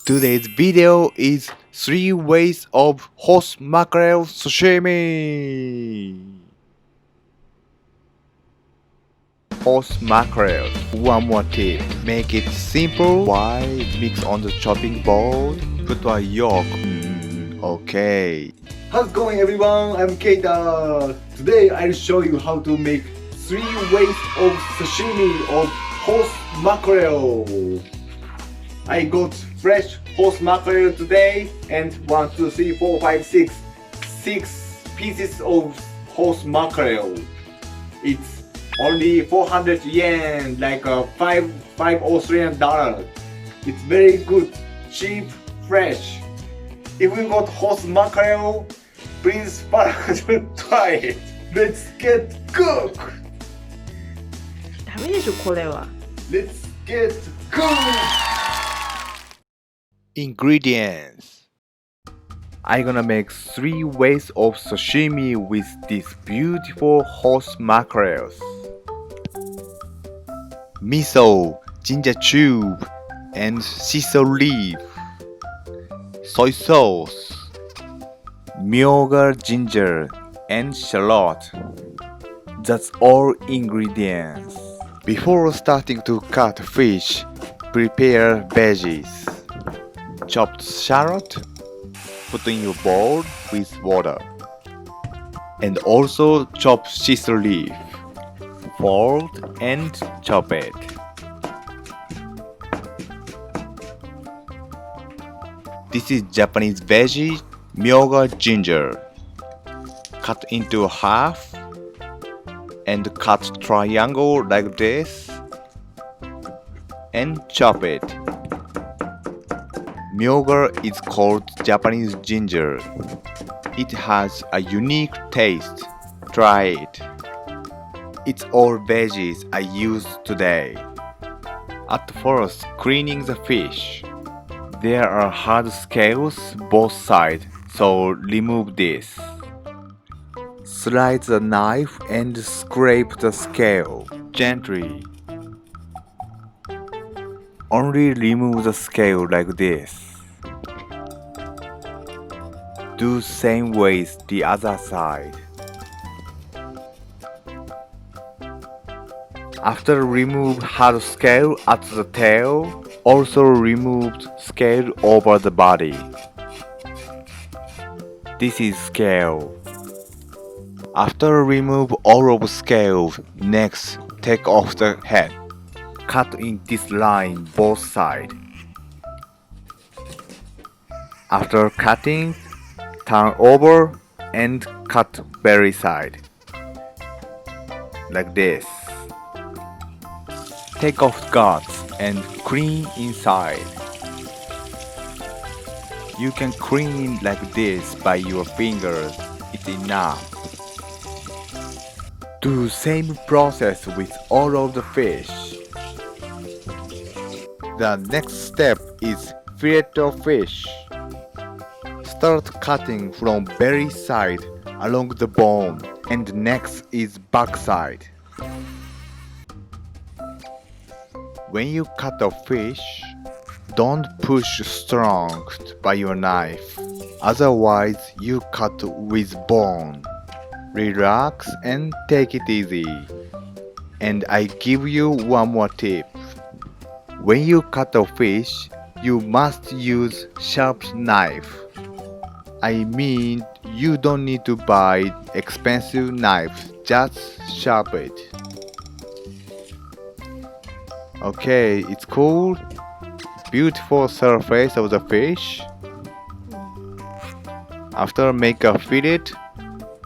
Today's video is 3 ways of horse mackerel sashimi. Horse mackerel. One more tip. Make it simple. Why mix on the chopping board? Put a yolk. Okay. How's it going, everyone? I'm Keita. Today I'll show you how to make 3 ways of sashimi of horse mackerel. I got fresh horse mackerel today and 1, 2, 3, 4, 5, 6 pieces of horse mackerel. It's only 400 yen, like five Australian dollars. It's very good, cheap, fresh. If you got horse mackerel, please follow to try it. Let's get cooked. ダメでしょこれは。 Let's get cooked. Ingredients. I'm gonna make 3 ways of sashimi with these beautiful horse mackerels. Miso, ginger tube, and sisal leaf. Soy sauce, myoga ginger, and shallot. That's all ingredients. Before starting to cut fish, prepare veggies. Chopped shallot, put in your bowl with water. And also chop sisal leaf. Fold and chop it. This is Japanese veggie, myoga ginger. Cut into half and cut triangle like this and chop it. Myoga is called Japanese ginger. It has a unique taste. Try it. It's all veggies I use today. At first, cleaning the fish. There are hard scales both sides, so remove this. Slide the knife and scrape the scale gently. Only remove the scale like this. Do same with the other side. After remove hard scale at the tail, also remove scale over the body. This is scale. After remove all of scale, next take off the head. Cut in this line both sides. After cutting, turn over and cut belly side. Like this. Take off guts and clean inside. You can clean like this by your fingers. It's enough. Do same process with all of the fish. The next step is fillet of fish. Start cutting from belly side along the bone, and next is back side. When you cut a fish, don't push strong by your knife, otherwise you cut with bone. Relax and take it easy. And I give you one more tip. When you cut a fish, you must use sharp knife. I mean, you don't need to buy expensive knife, just sharp it. Okay, it's cool. Beautiful surface of the fish. After make a fillet,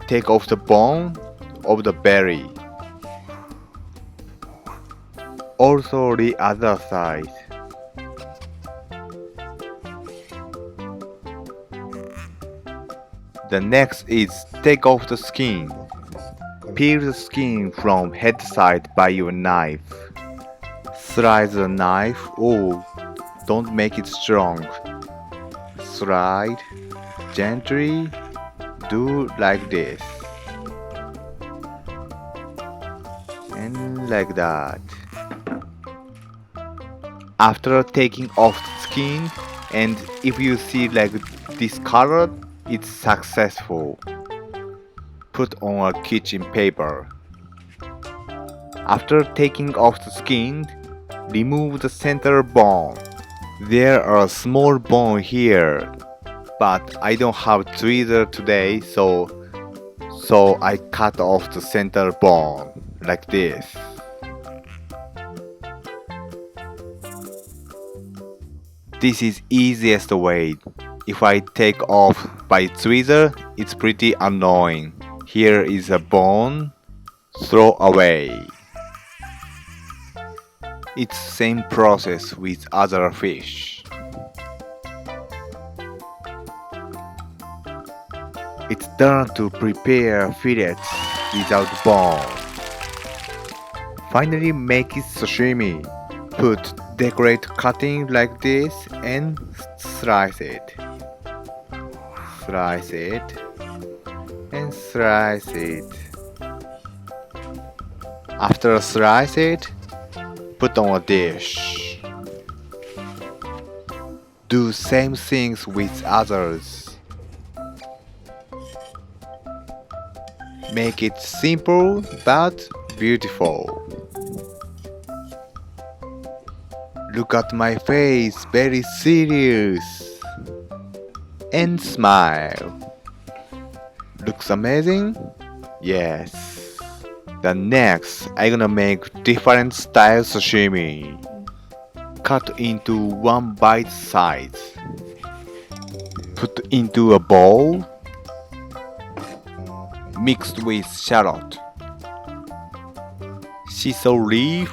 take off the bone of the belly. Also the other side. The next is take off the skin. Peel the skin from head side by your knife. Slide the knife. Oh, don't make it strong. Slide gently. Do like this. And like that. After taking off the skin, And if you see like this color, it's successful. Put on a kitchen paper. After taking off the skin, remove the center bone. There are a small bone here, but I don't have tweezer today, so I cut off the center bone like this. This is easiest way. If I take off by tweezer, it's pretty annoying. Here is a bone. Throw away. It's same process with other fish. It's done to prepare fillets without bone. Finally make it sashimi. Put decorate cutting like this and slice it. Slice it and slice it. After slice it, put on a dish. Do same things with others. Make it simple but beautiful. Look at my face, very serious. And smile. Looks amazing? Yes. The next, I'm gonna make different style sashimi. Cut into 1 bite size. Put into a bowl. Mixed with shallot, sesame leaf,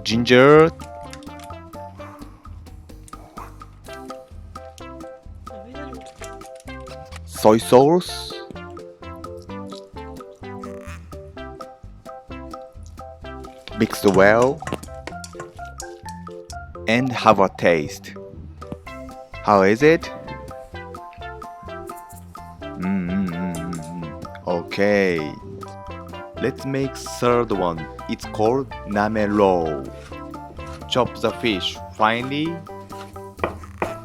ginger, soy sauce, mix well, and have a taste. How is it? Okay. Let's make third one. It's called namerou. Chop the fish finely.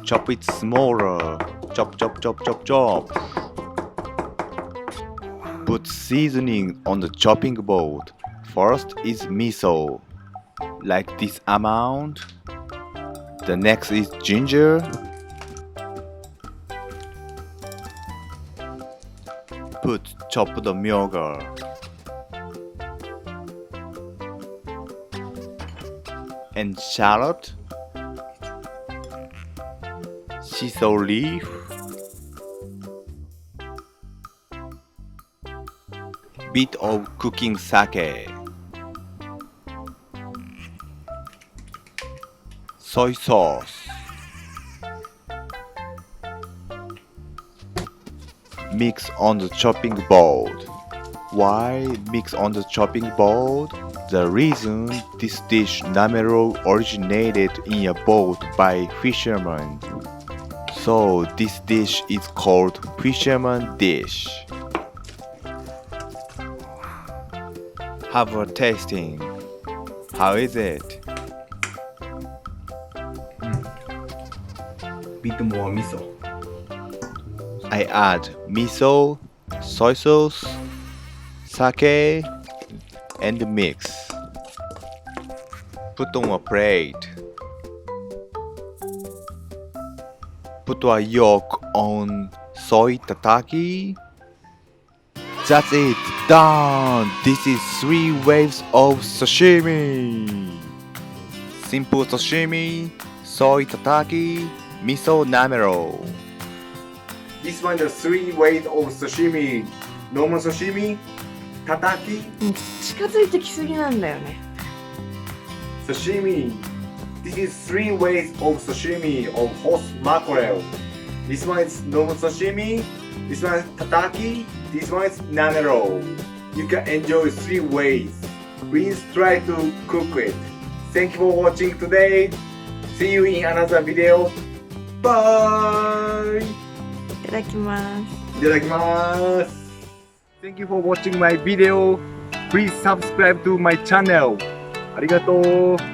Chop it smaller. Chop, chop, chop, chop, chop. Put seasoning on the chopping board. First is miso, like this amount. The next is ginger. Put chopped myoga. And shallot, sesame leaf, bit of cooking sake, soy sauce, mix on the chopping board. Why mix on the chopping board? The reason this dish namerou originated in a boat by fishermen. So this dish is called fisherman dish. Have a tasting. How is it? Bit more miso. I add miso, soy sauce, sake, and mix. Put on a plate. Put a yolk on soy tataki. That's it, done! This is 3 waves of sashimi. Simple sashimi, soy tataki, miso namerou. This one is 3 ways of sashimi. Normal sashimi, tataki, 近づいてきすぎなんだよね。 sashimi. This is 3 ways of sashimi of horse mackerel. This one is normal sashimi. This one is tataki. This one is namerou. You can enjoy 3 ways. Please try to cook it. Thank you for watching today. See you in another video. Bye. いただきます。いただきます。Thank you for watching my video. Please subscribe to my channel. ありがとう。